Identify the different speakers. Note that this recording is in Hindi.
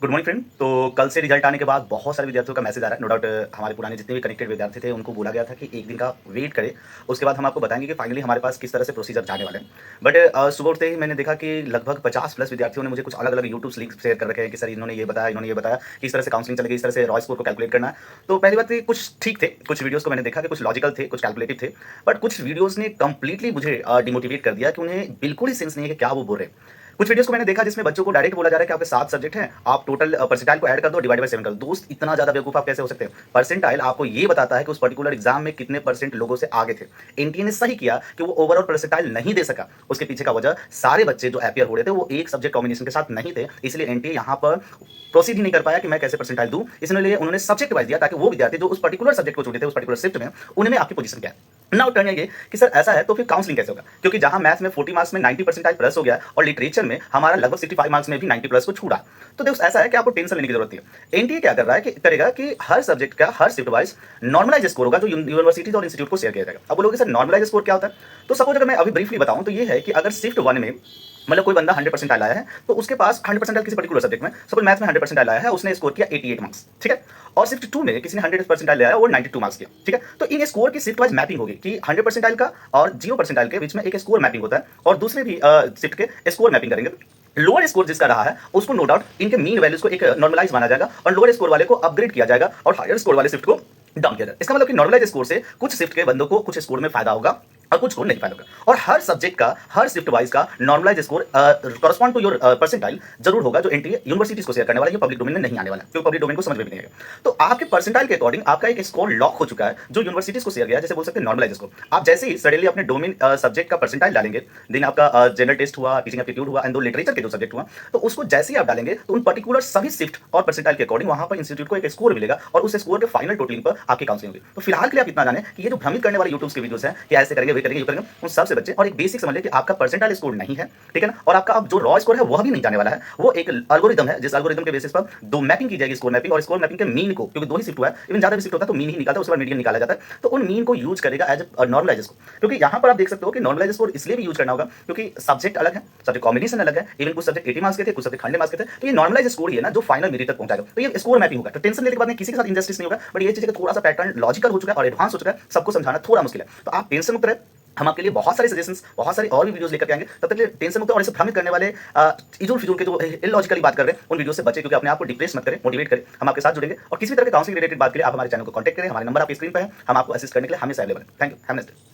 Speaker 1: Good morning friend. तो कल से रिजल्ट आने के बाद बहुत सारे विद्यार्थियों का मैसेज आ रहा है। नो डाउट हमारे पुराने जितने भी कनेक्टेड विद्यार्थी थे उनको बोला गया था कि एक दिन का वेट करें, उसके बाद हम आपको बताएंगे कि फाइनली हमारे पास किस तरह से प्रोसीजर जाने वाले हैं। बट सुबह उठते ही मैंने देखा कि लगभग 50+ विद्यार्थियों ने मुझे कुछ अलग अलग यूट्यूब लिंक शेयर कर रखे हैं कि सर इन्होंने ये बताया, इन्होंने ये बताया कि इस तरह से काउंसलिंग चलेगी, इस तरह से रॉय स्कोर को कैलकुलेट करना है। तो पहली बात कि कुछ ठीक थे, कुछ वीडियोस को मैंने देखा कि कुछ लॉजिकल थे, कुछ कैलकुलेटिव थे, बट कुछ वीडियोस ने कंप्लीटली मुझे डिमोटिवेट कर दिया कि उन्हें बिल्कुल ही सेंस नहीं है कि क्या वो बोल रहे हैं। कुछ वीडियोस को मैंने देखा जिसमें बच्चों को डायरेक्ट बोला जा रहा है कि आपके 7 सब्जेक्ट हैं, आप टोटल परसेंटाइल को ऐड कर दो, डिवाइड बाय 7 कर दो। दोस्त, इतना ज़्यादा बेवकूफ़ आप कैसे हो सकते हैं? परसेंटाइल आपको ये बताता है कि उस पर्टिकुलर एग्जाम में कितने परसेंट लोगों से आगे थे। एनटीए ने सही किया कि वो ओवरऑल परसेंटाइल नहीं दे सका। उसके पीछे का वजह, सारे बच्चे जो अपीयर हो रहे थे वो एक सब्जेक्ट कॉम्बिनेशन के साथ नहीं थे, इसलिए एनटीए यहाँ पर प्रोसीड ही नहीं कर पाया कि मैं कैसे परसेंटाइल दूं। इसलिए उन्होंने सब्जेक्ट वाइज दिया ताकि वो विद्यार्थी जो उस पर्टिकुलर सब्जेक्ट को चुने थे, उस पर्टिकुलर शिफ्ट में, उनमें आपकी पोजीशन क्या है। नाउ टर्न ये कि सर ऐसा है तो फिर काउंसलिंग कैसे होगा? क्योंकि जहां मैथ्स में 40 मार्क्स में 90 परसेंटाइल प्लस हो गया और लिटरेचर में हमारा लगभग 65 मार्क्स में भी 90 प्लस को छूटा। तो देखो ऐसा है कि आपको टेंशन लेने की जरूरत है। एनटीए क्या कर रहा है कि करेगा कि हर सब्जेक्ट का हर शिफ्ट वाइज नॉर्मलाइज स्कोर होगा जो यूनिवर्सिटीज और इंस्टीट्यूट को शेयर किया जाएगा। अब बोलोगे सर नॉर्मलाइज स्कोर क्या होता है? तो सपोज अगर मैं अभी ब्रीफली बताऊं तो ये है कि अगर शिफ्ट 1 में मतलब कोई बंदा 100% आया है तो उसके पास 100% किसी पर्टिकुलर सब्जेक्ट में, सपोज मैथ्स में 100% आया है, उसने स्कोर किया 88 मार्क्स, ठीक है। और शिफ्ट 2 में किसी ने 100% आया वो 92 मार्क्स किया, ठीक है। तो इन स्कोर की शिफ्ट वाइज मैपिंग होगी कि 100% का और 0% के बीच में एक स्कोर मैपिंग होता है और दूसरे भी शिफ्ट के स्कोर मैपिंग करेंगे। लोअर स्कोर जिसका रहा है उसको नो डाउट इनके मीन वैल्यूज को एक नॉर्मलाइज माना जाएगा और लोअर स्कोर वाले को अपग्रेड किया जाएगा और हायर स्कोर वाले शिफ्ट को डाउन किया जाएगा। इसका मतलब कि नॉर्मलाइज स्कोर से कुछ शिफ्ट के बंदों को कुछ स्कोर में फायदा होगा और कुछ को नहीं फायदा होगा। और हर सब्जेक्ट का हर शिफ्ट वाइज का normalise score correspond to your percentile जरूर होगा जो एनटीए यूनिवर्सिटीज को शेयर करने वाला है। ये पब्लिक डोमेन में नहीं आने वाला क्योंकि पब्लिक डोमेन को समझ में भी नहीं आएगा। तो आपके परसेंटाइल के अकॉर्डिंग आपका एक स्कोर लॉक हो चुका है जो यूनिवर्सिटीज को शेयर किया, जैसे बोल सकते हैं नॉर्मलाइज स्कोर। आप जैसे ही सडनली अपने डोमेन सब्जेक्ट का परसेंटाइल डालेंगे, देन आपका जनरल टेस्ट हुआ, टीचिंग एप्टीट्यूड हुआ एंड दो लिटरेचर के जो सब्जेक्ट हुआ, तो उसको जैसे ही आप डालेंगे तो उन पर्टिकुलर सभी शिफ्ट और परसेंटाइल के अकॉर्डिंग वहां पर इंस्टीट्यूट को एक स्कोर मिलेगा और उस स्कोर के फाइनल टोटलिंग पर आपकी काउंसलिंग होगी। तो फिलहाल के लिए आप इतना जाने कि ये जो भ्रमित करने वाले यूट्यूब के वीडियोस हैं कि ऐसे करेंगे वे करेंगे ये करेंगे, उन सबसे बच्चे और एक बेसिक समझ ले कि आपका परसेंटाइल स्कोर नहीं है, ठीक है ना। और आपका अब जो रॉ स्कोर है वह भी नहीं जाने वाला है, वो एक एल्गोरिदम है जिस एल्गोरिदम के बेसिस पर दो मैपिंग की जाएगी, स्कोर मैपिंग और स्कोर मैपिंग के मीन को, क्योंकि दो ही शिफ्ट हुआ है, इवन ज्यादा भी शिफ्ट होता है तो मीन ही निकालता है, उसके बाद मीडियन निकाला जाता है, तो उन मीन को यूज करेगा एज नॉर्मलाइज स्कोर। क्योंकि यहां पर आप देख सकते हो कि नॉर्मलाइज स्कोर इसलिए भी यूज करना होगा क्योंकि सब्जेक्ट अलग है, सब्जेक्ट कॉम्बिनेशन अलग है, इवन कुछ सब्जेक्ट 80 मार्क्स के थे, कुछ सब्जेक्ट 100 मार्क्स के थे, तो ये नॉर्मलाइज स्कोर ही है ना जो फाइनल मेरिट तक पहुंचाएगा। तो ये स्कोर मैपिंग होगा, तो टेंशन लेने के बाद में किसी के साथ इंजस्टिस नहीं होगा। बट ये चीज थोड़ा सा पैटर्न लॉजिकल हो चुका है और एडवांस हो चुका है, सबको समझाना थोड़ा मुश्किल है, तो आप टेंशन मुक्त रहे। हम आपके लिए बहुत सारे सजेशंस, बहुत सारे और भी वीडियोस लेकर के आएंगे, तब तक के लिए टेंशन मुक्त और इसे भ्रमित करने वाले इजुल फिजूल के जो इलॉजिकली बात कर रहे हैं उन वीडियो से बचे, क्योंकि अपने आप को डिप्रेस मत करें, मोटिवेट करें। हम आपके साथ जुड़ेंगे और किसी भी तरह के काउंसलिंग रिलेटेड बात के लिए आप हमारे चैनल को कांटेक्ट करें, हमारे नंबर आपकी स्क्रीन पर है, हम आपको असिस्ट करने के लिए हमेशा अवेलेबल हैं। Thank you, have a nice day.